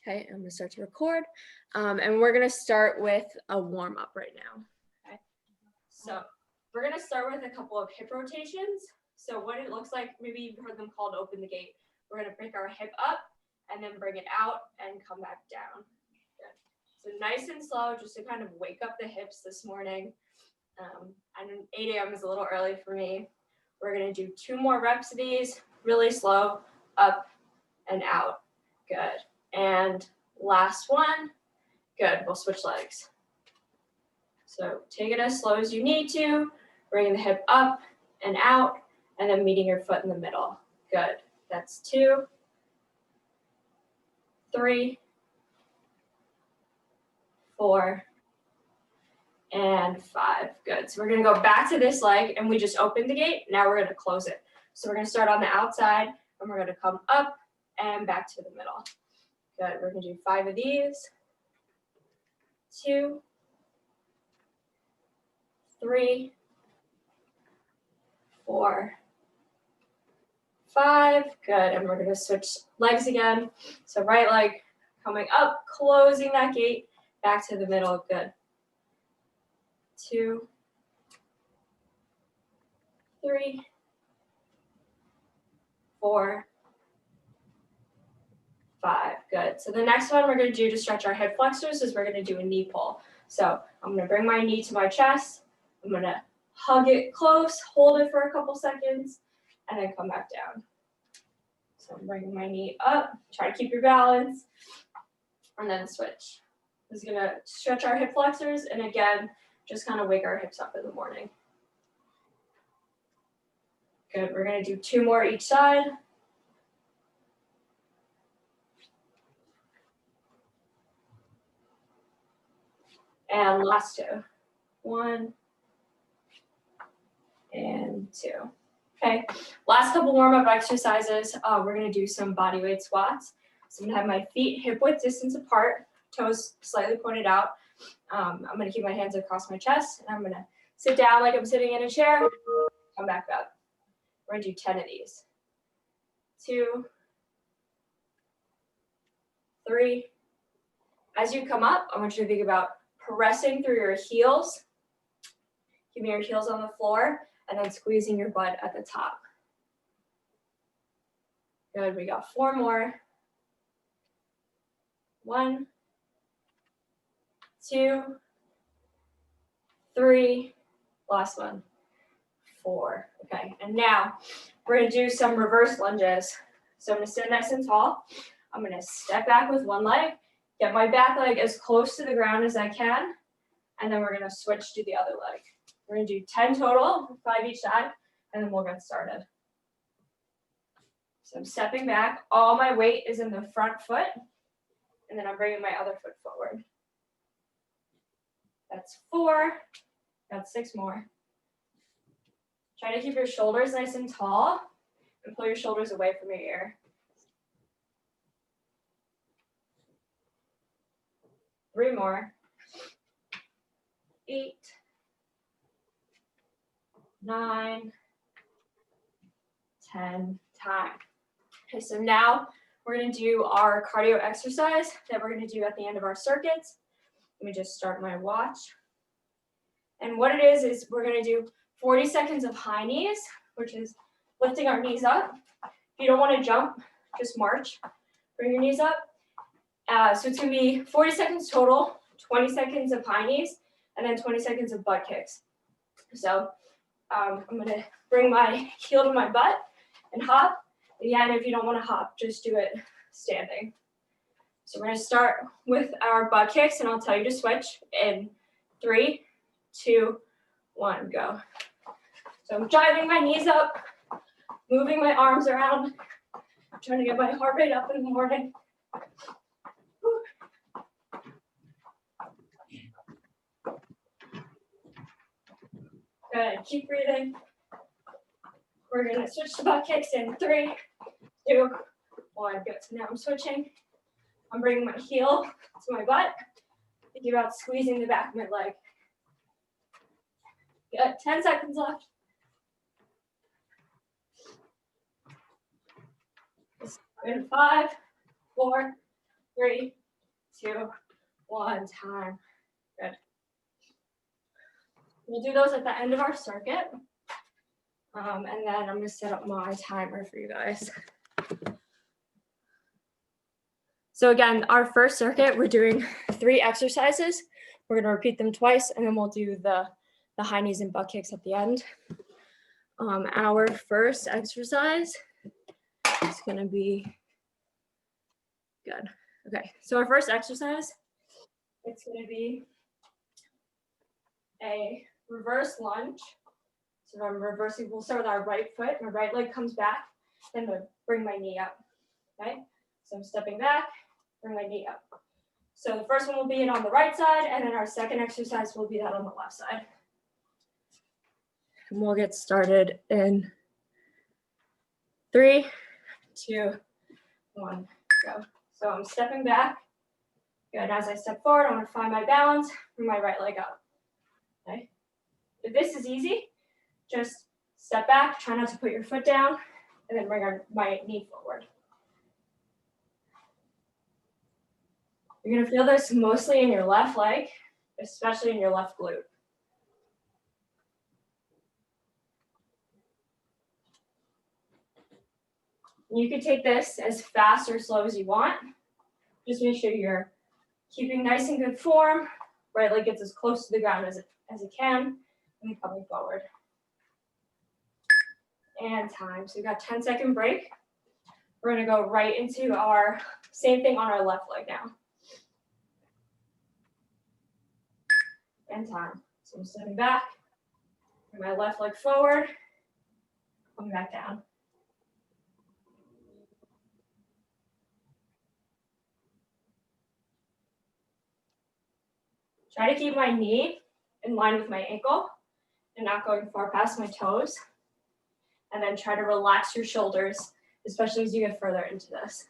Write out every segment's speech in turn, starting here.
Okay, I'm gonna start to record. And we're gonna start with a warm up right now. Okay, so we're gonna start with a couple of hip rotations. So what it looks like, maybe you've heard them called open the gate. We're gonna break our hip up and then bring it out and come back down. Good. So nice and slow, just to kind of wake up the hips this morning. And 8 a.m. is a little early for me. We're gonna do 2 more reps of these, really slow, up and out. Good. And last one. Good. We'll switch legs. So take it as slow as you need to, bringing the hip up and out, and then meeting your foot in the middle. Good. That's 2, 3, 4, and 5. Good. So we're going to go back to this leg, and we just opened the gate. Now we're going to close it. So we're going to start on the outside, and we're going to come up and back to the middle. Good. We're going to do 5 of these. 2, 3, 4, 5. Good. And we're going to switch legs again. So right leg coming up, closing that gate, back to the middle. Good. 2, 3, 4, 5. Good. So the next one we're going to do to stretch our hip flexors is we're going to do a knee pull. So I'm going to bring my knee to my chest. I'm going to hug it close, hold it for a couple seconds, and then come back down. So I'm bringing my knee up. Try to keep your balance, and then switch. This is going to stretch our hip flexors, and again, just kind of wake our hips up in the morning. Good. We're going to do 2 more each side. And last 2. 1 and 2. Okay, last couple warm-up exercises. We're going to do some body weight squats. So I'm going to have my feet hip width distance apart, toes slightly pointed out. I'm going to keep my hands across my chest, and I'm going to sit down like I'm sitting in a chair, come back up. We're going to do 10 of these. 2, 3. As you come up, I want you to think about pressing through your heels, keeping your heels on the floor, and then squeezing your butt at the top. Good, we got 4 more. 1, 2, 3, last one, 4. Okay, and now we're gonna do some reverse lunges. So I'm gonna stand nice and tall. I'm gonna step back with one leg, get my back leg as close to the ground as I can, and then we're gonna switch to the other leg. We're gonna do 10 total, 5 each side, and then we'll get started. So I'm stepping back, all my weight is in the front foot, and then I'm bringing my other foot forward. That's 4, got 6 more. Try to keep your shoulders nice and tall, and pull your shoulders away from your ear. 3 more. 8, 9, 10, time. Okay, so now we're going to do our cardio exercise that we're going to do at the end of our circuits. Let me just start my watch. And what it is we're going to do 40 seconds of high knees, which is lifting our knees up. If you don't want to jump, just march. Bring your knees up. So it's going to be 40 seconds total, 20 seconds of high knees, and then 20 seconds of butt kicks. So I'm going to bring my heel to my butt and hop. Again, if you don't want to hop, just do it standing. So we're going to start with our butt kicks, and I'll tell you to switch in 3, 2, 1, go. So I'm driving my knees up, moving my arms around, trying to get my heart rate up in the morning. Good, keep breathing. We're gonna switch to butt kicks in 3, 2, 1. Good, so now I'm switching. I'm bringing my heel to my butt. Thinking about squeezing the back of my leg. Good, 10 seconds left. Good, 5, 4, 3, 2, 1, time. Good. We'll do those at the end of our circuit. And then I'm gonna set up my timer for you guys. So again, our first circuit, we're doing 3 exercises. We're gonna repeat them twice, and then we'll do the high knees and butt kicks at the end. Our first exercise is gonna be good. Okay, so our first exercise, it's gonna be a reverse lunge. So I'm reversing, we'll start with our right foot. My right leg comes back, then I bring my knee up, okay? So I'm stepping back, bring my knee up. So the first one will be on the right side, and then our second exercise will be that on the left side. And we'll get started in 3, 2, 1, go. So I'm stepping back. Good, as I step forward, I'm gonna find my balance, bring my right leg up, okay? If this is easy, just step back, try not to put your foot down, and then bring my knee forward. You're gonna feel this mostly in your left leg, especially in your left glute. You can take this as fast or slow as you want. Just make sure you're keeping nice and good form. Right leg gets as close to the ground as it can, and coming forward. And time. So we got 10-second break. We're gonna go right into our same thing on our left leg now. And time. So I'm stepping back, bring my left leg forward, coming back down. Try to keep my knee in line with my ankle and not going far past my toes. And then try to relax your shoulders, especially as you get further into this.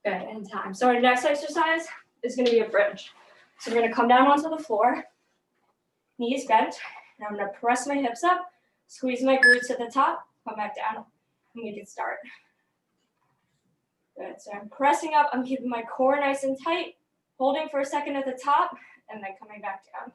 Good, and time. So our next exercise is gonna be a bridge. So we're gonna come down onto the floor, knees bent, and I'm gonna press my hips up, squeeze my glutes at the top, come back down, and we can start. Good, so I'm pressing up, I'm keeping my core nice and tight, holding for a second at the top, and then coming back down.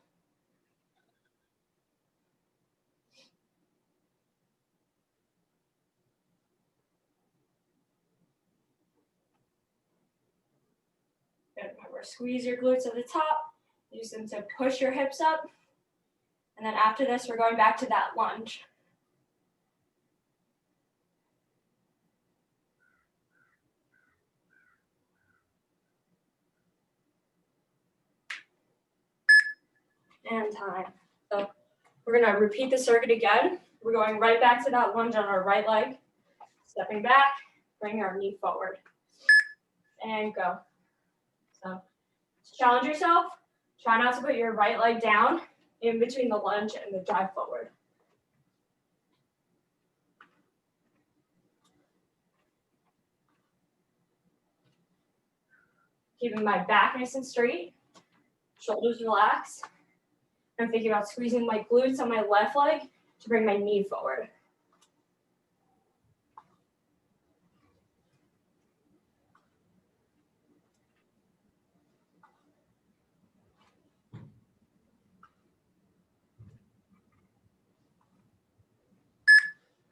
Good, remember, squeeze your glutes at the top, use them to push your hips up, and then after this, we're going back to that lunge. And time. So we're gonna repeat the circuit again. We're going right back to that lunge on our right leg, stepping back, bring our knee forward, and go. So challenge yourself. Try not to put your right leg down in between the lunge and the drive forward. Keeping my back nice and straight, shoulders relaxed. I'm thinking about squeezing my glutes on my left leg to bring my knee forward.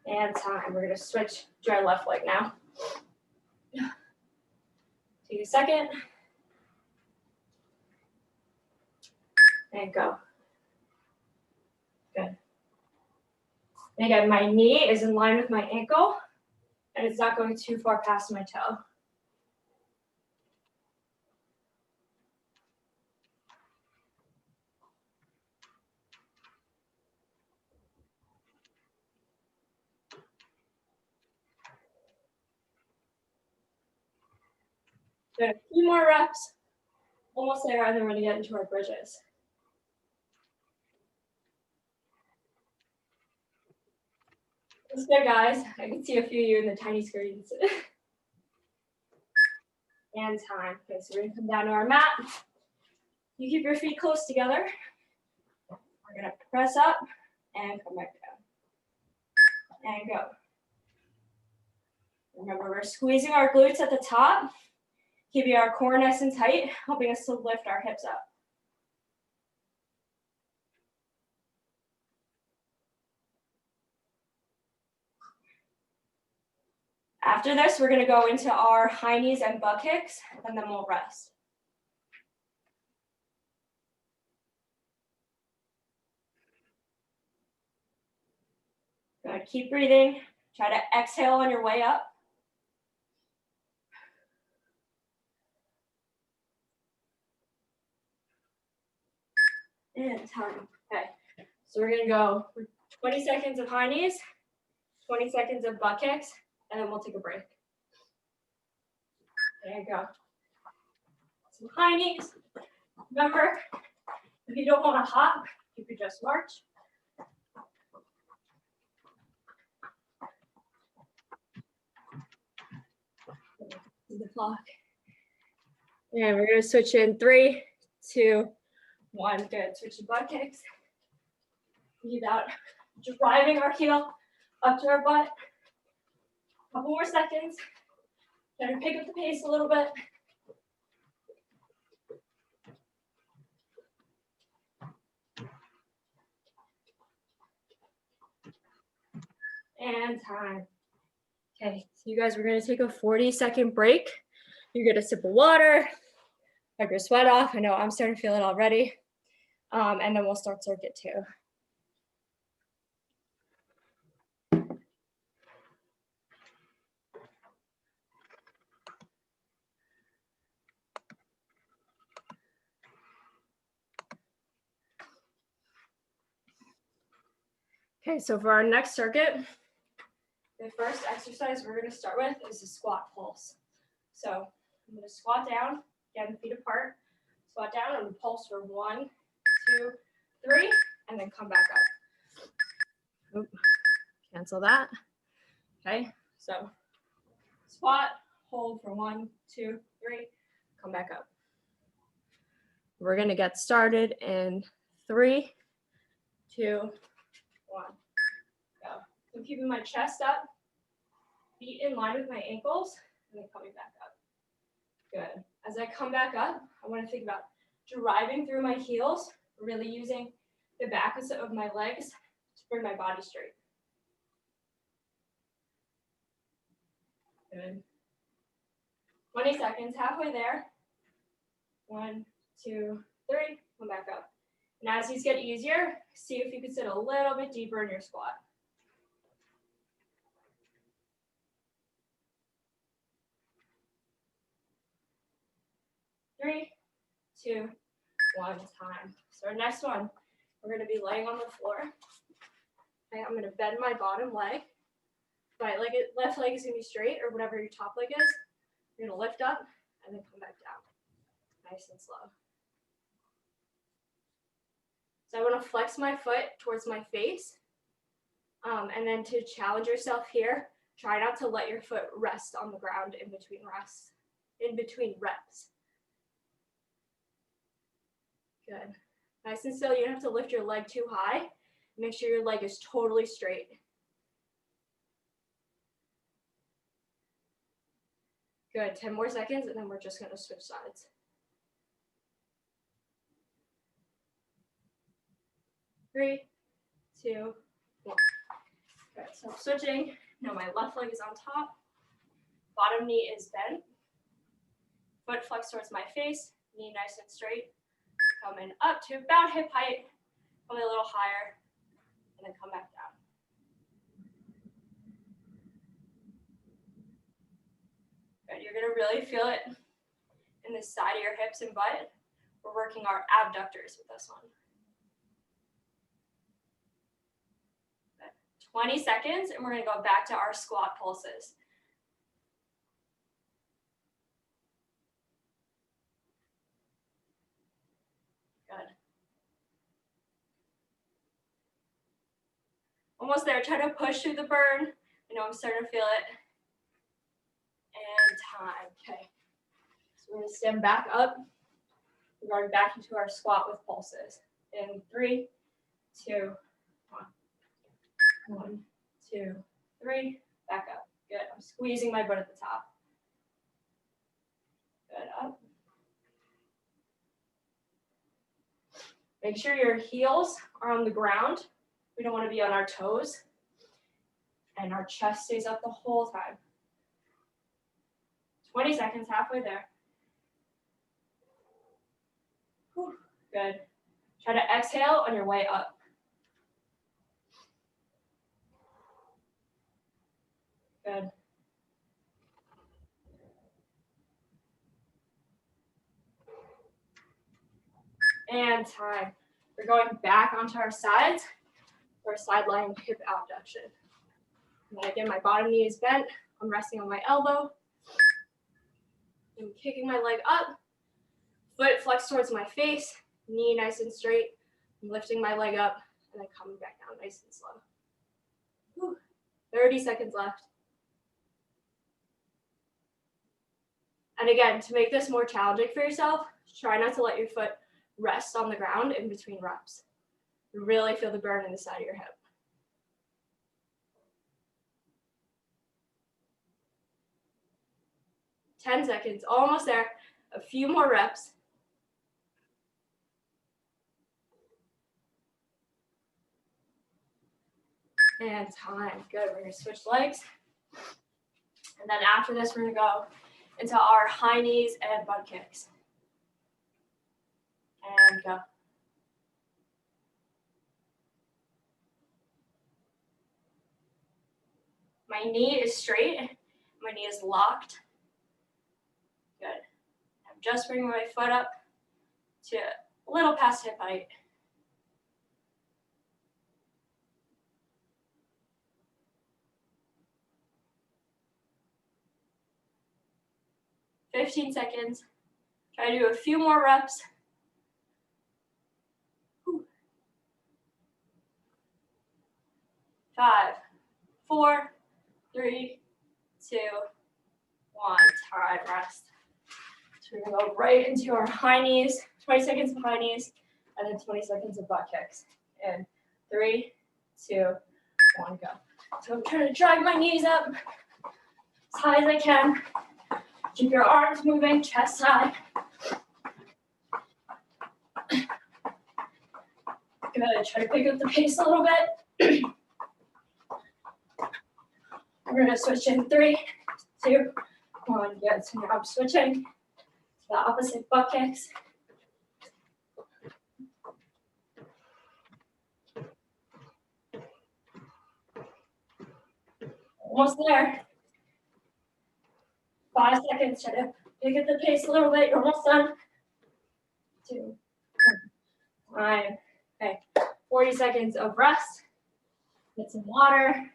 And time. We're gonna switch to our left leg now. Take a second. And go. Good. And again, my knee is in line with my ankle, and it's not going too far past my toe. Good. A few more reps. Almost there, and then we're gonna get into our bridges. It's good, guys. I can see a few of you in the tiny screens. And time. Okay, so we're gonna come down to our mat. You keep your feet close together. We're gonna press up and come back down. And go. Remember, we're squeezing our glutes at the top, keeping our core nice and tight, helping us to lift our hips up. After this, we're gonna go into our high knees and butt kicks, and then we'll rest. Good, keep breathing. Try to exhale on your way up. And time. Okay, so we're gonna go 20 seconds of high knees, 20 seconds of butt kicks, and then we'll take a break. There you go. Some high knees. Remember, if you don't want to hop, you could just march. The clock. And we're gonna switch in 3, 2, 1. Good. Switch to butt kicks. Keep out, driving our heel up to our butt. Couple more seconds. Try to pick up the pace a little bit. And time. Okay, so you guys, we're gonna take a 40-second break. You're gonna sip of water, wipe your sweat off. I know I'm starting to feel it already. And then we'll start circuit 2. Okay, so for our next circuit, the first exercise we're gonna start with is a squat pulse. So I'm gonna squat down, get the feet apart, squat down and pulse for 1, 2, 3, and then come back up. Oop, cancel that. Okay, so squat, hold for 1, 2, 3, come back up. We're gonna get started in 3, 2, 1, go. I'm keeping my chest up, feet in line with my ankles, and then coming back up. Good. As I come back up, I want to think about driving through my heels, really using the backs of my legs to bring my body straight. Good. 20 seconds, halfway there. 1, 2, 3, come back up. And as these get easier, see if you can sit a little bit deeper in your squat. 3, 2, 1, time. So our next one, we're gonna be laying on the floor. Okay, I'm gonna bend my bottom leg. My left leg is gonna be straight, or whatever your top leg is. You're gonna lift up and then come back down. Nice and slow. So I wanna flex my foot towards my face. And then to challenge yourself here, try not to let your foot rest on the ground in between reps. Good. Nice and still, you don't have to lift your leg too high. Make sure your leg is totally straight. Good, 10 more seconds, and then we're just gonna switch sides. 3, 2, 1. Good, so I'm switching. Now my left leg is on top. Bottom knee is bent. Foot flexed towards my face, knee nice and straight. Coming up to about hip height, probably a little higher, and then come back down. Good, you're gonna really feel it in the side of your hips and butt. We're working our abductors with this one. Good. 20 seconds, and we're gonna go back to our squat pulses. Good. Almost there, try to push through the burn. I know I'm starting to feel it. And time, okay. So we're going to stand back up. We're going back into our squat with pulses. In 3, 2, 1. 1, 2, 3. Back up. Good. I'm squeezing my butt at the top. Good. Up. Make sure your heels are on the ground. We don't want to be on our toes. And our chest stays up the whole time. 20 seconds, halfway there. Whew, good. Try to exhale on your way up. Good. And time. We're going back onto our sides for a side lying hip abduction. And then again, my bottom knee is bent. I'm resting on my elbow. I'm kicking my leg up. Foot flexed towards my face. Knee nice and straight. I'm lifting my leg up and then coming back down nice and slow. Whew. 30 seconds left. And again, to make this more challenging for yourself, try not to let your foot rest on the ground in between reps. You really feel the burn in the side of your hip. 10 seconds, almost there. A few more reps. And time. Good. We're going to switch legs. And then after this, we're going to go into our high knees and butt kicks. And go. My knee is straight. My knee is locked. Good. I'm just bringing my foot up to a little past hip height. $15 seconds. Try to do a few more reps. 5, 4, 3, 2, 1. Time, rest. So we're gonna go right into our high knees, 20 seconds of high knees, and then 20 seconds of butt kicks. And 3, 2, 1, go. So I'm trying to drag my knees up as high as I can. Keep your arms moving, chest high. Good, try to pick up the pace a little bit. We're gonna switch in 3, 2, 1. Good, so now I'm switching to the opposite butt kicks. Almost there. 5 seconds, try to pick up the pace a little bit. You're almost done. 2, 1. Time. Okay, 40 seconds of rest. Get some water.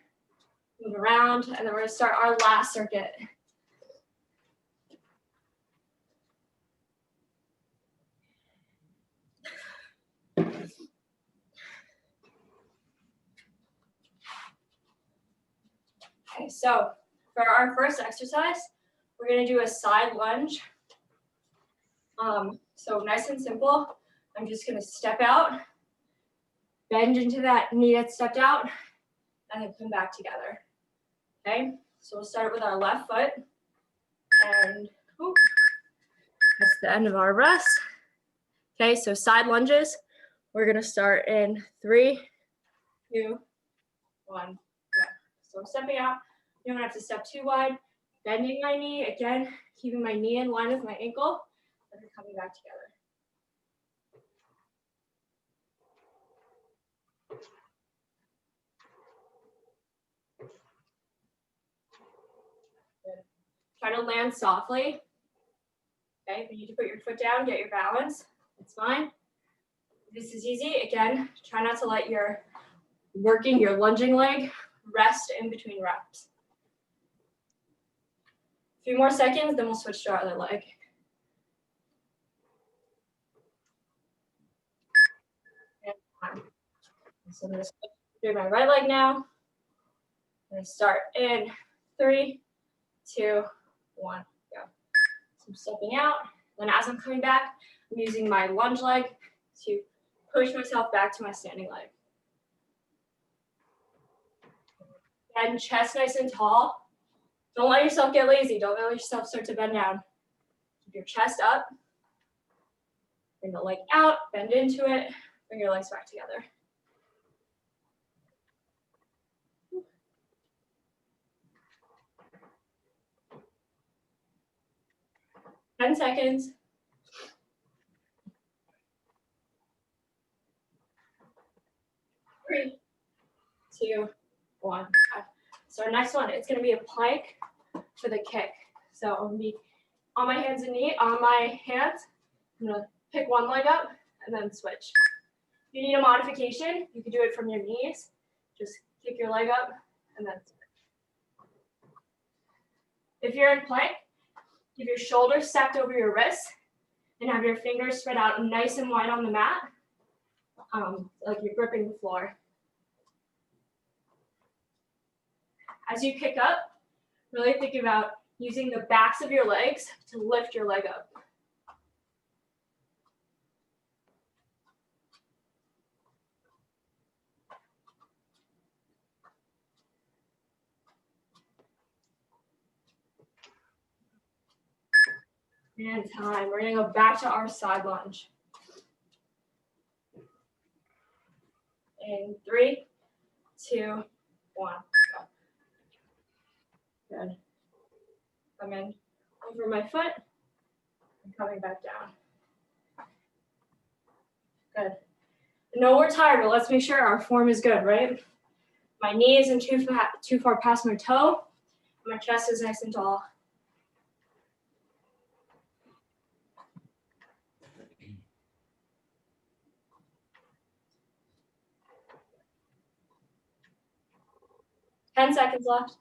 Move around, and then we're gonna start our last circuit. Okay, so for our first exercise, we're gonna do a side lunge. So nice and simple. I'm just gonna step out, bend into that knee that stepped out, and then come back together. Okay, so we'll start with our left foot, and that's the end of our rest. Okay, so side lunges. We're gonna start in 3, 2, 1, go. So I'm stepping out. You don't have to step too wide. Bending my knee, again, keeping my knee in line with my ankle, and then coming back together. Good. Try to land softly. Okay, if you need to put your foot down, get your balance. It's fine. This is easy. Again, try not to let your lunging leg rest in between reps. A few more seconds, then we'll switch to our other leg. So I'm going to do my right leg now. I'm going to start in 3, 2, 1, go. So I'm stepping out. Then as I'm coming back, I'm using my lunge leg to push myself back to my standing leg. And chest nice and tall. Don't let yourself get lazy. Don't let yourself start to bend down. Keep your chest up. Bring the leg out, bend into it. Bring your legs back together. Ten seconds. 3, 2, 1. So our next one, it's going to be a plank for the kick. So I'm going to be on my hands and knees, on my hands. I'm going to pick one leg up and then switch. If you need a modification, you can do it from your knees. Just kick your leg up and then switch. If you're in plank, keep your shoulders stacked over your wrists and have your fingers spread out nice and wide on the mat, like you're gripping the floor. As you kick up, really think about using the backs of your legs to lift your leg up. And time. We're going to go back to our side lunge. In 3, 2, 1. Go. Good. Come in over my foot and coming back down. Good. I know we're tired, but let's make sure our form is good, right? My knee isn't too far past my toe. My chest is nice and tall. Ten seconds left.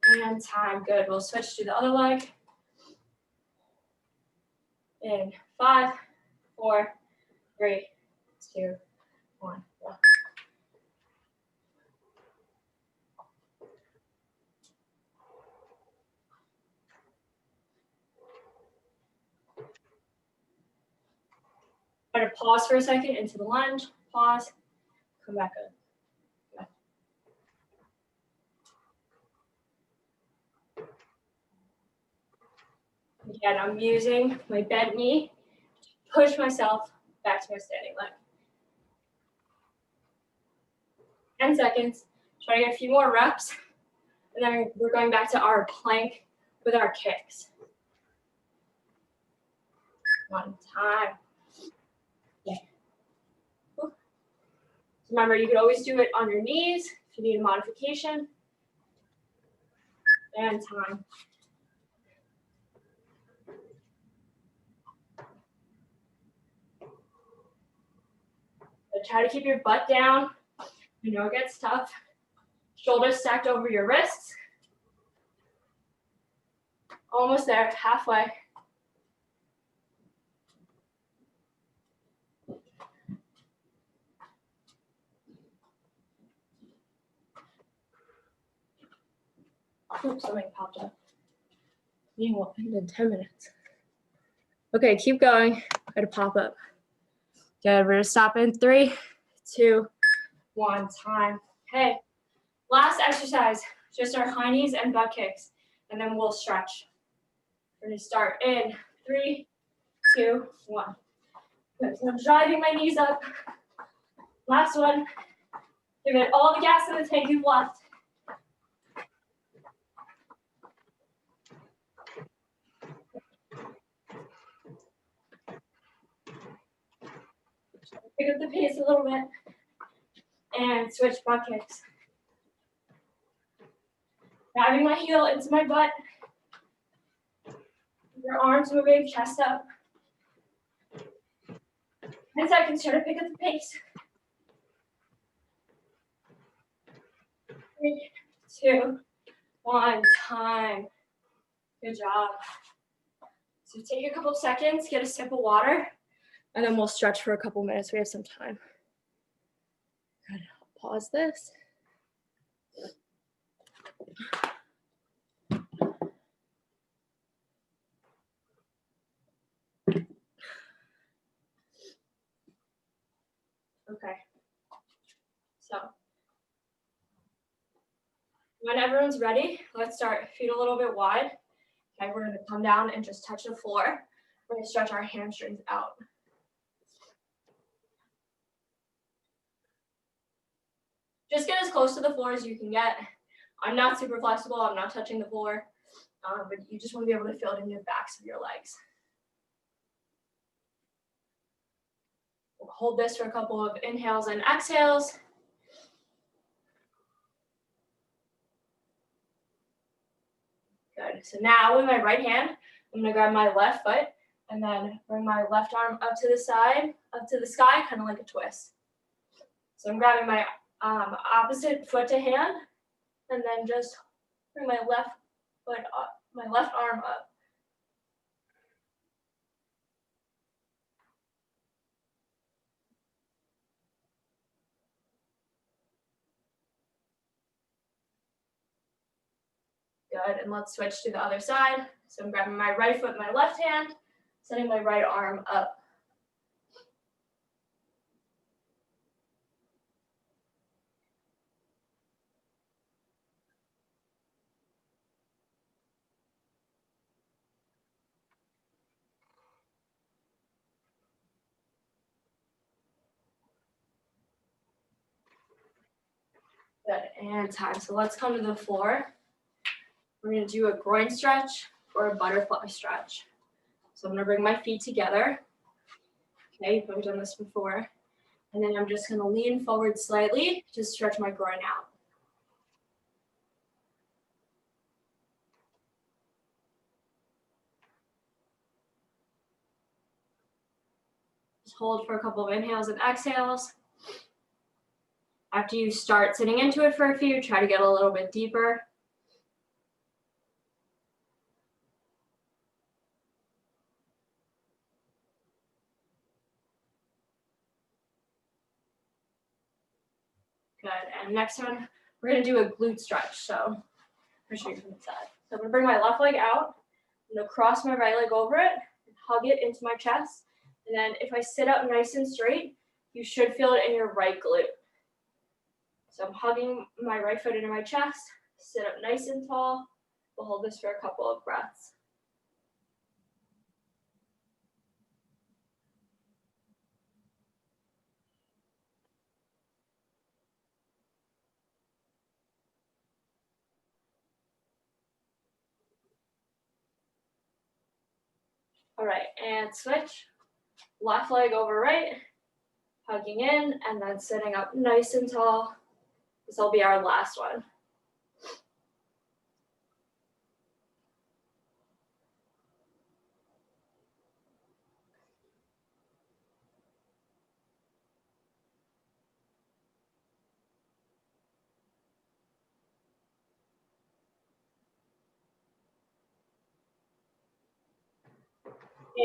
And time. Good. We'll switch to the other leg. In 5, 4, 3, 2, 1. Go. Try to pause for a second into the lunge. Pause. Come back up. Again, I'm using my bent knee to push myself back to my standing leg. 10 seconds. Try to get a few more reps. And then we're going back to our plank with our kicks. One time. Okay. Remember, you could always do it on your knees if you need a modification. And time. So try to keep your butt down. I know it gets tough. Shoulders stacked over your wrists. Almost there, halfway. Oops, something popped up. Meeting will end in 10 minutes. Okay, keep going. Try to pop up. Good, we're gonna stop in 3, 2, 1, time. Okay, last exercise, just our high knees and butt kicks, and then we'll stretch. We're gonna start in 3, 2, 1. Good, so I'm driving my knees up. Last one. Give it all the gas in the tank you've left. Pick up the pace a little bit and switch butt kicks. Driving my heel into my butt. Your arms moving, chest up. 10 seconds, try to pick up the pace. 3, 2, 1, time. Good job. So take a couple of seconds, get a sip of water, and then we'll stretch for a couple minutes. We have some time. Good. Pause this. Okay. So when everyone's ready, let's start. Feet a little bit wide. Okay, we're gonna come down and just touch the floor. We're gonna stretch our hamstrings out. Just get as close to the floor as you can get. I'm not super flexible, I'm not touching the floor, but you just wanna be able to feel it in the backs of your legs. We'll hold this for a couple of inhales and exhales. Good, so now with my right hand, I'm gonna grab my left foot and then bring my left arm up to the side, up to the sky, kind of like a twist. So I'm grabbing my opposite foot to hand, and then just bring my left foot up, my left arm up. Good, and let's switch to the other side. So I'm grabbing my right foot, my left hand, setting my right arm up. Good, and time. So let's come to the floor. We're gonna do a groin stretch or a butterfly stretch. So I'm gonna bring my feet together. Okay, I've done this before. And then I'm just gonna lean forward slightly to stretch my groin out. Just hold for a couple of inhales and exhales. After you start sitting into it for a few, try to get a little bit deeper. Good, and next one, we're gonna do a glute stretch. So I'm gonna show you from the side. So I'm gonna bring my left leg out, I'm gonna cross my right leg over it, and hug it into my chest. And then if I sit up nice and straight, you should feel it in your right glute. So I'm hugging my right foot into my chest, sit up nice and tall. We'll hold this for a couple of breaths. All right, and switch. Left leg over right, hugging in, and then sitting up nice and tall. This will be our last one.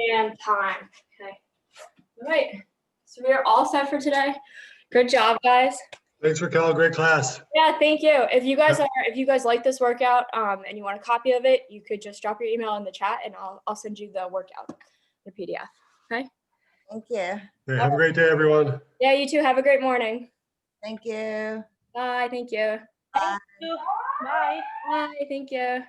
And time. Okay. All right. So we are all set for today. Good job, guys. Thanks, Raquel. Great class. Yeah, thank you. If you guys like this workout and you want a copy of it, you could just drop your email in the chat and I'll send you the workout, the PDF. Okay. Thank you. Okay, have a great day, everyone. Yeah, you too. Have a great morning. Thank you. Bye. Thank you. Bye. Bye. Bye. Thank you.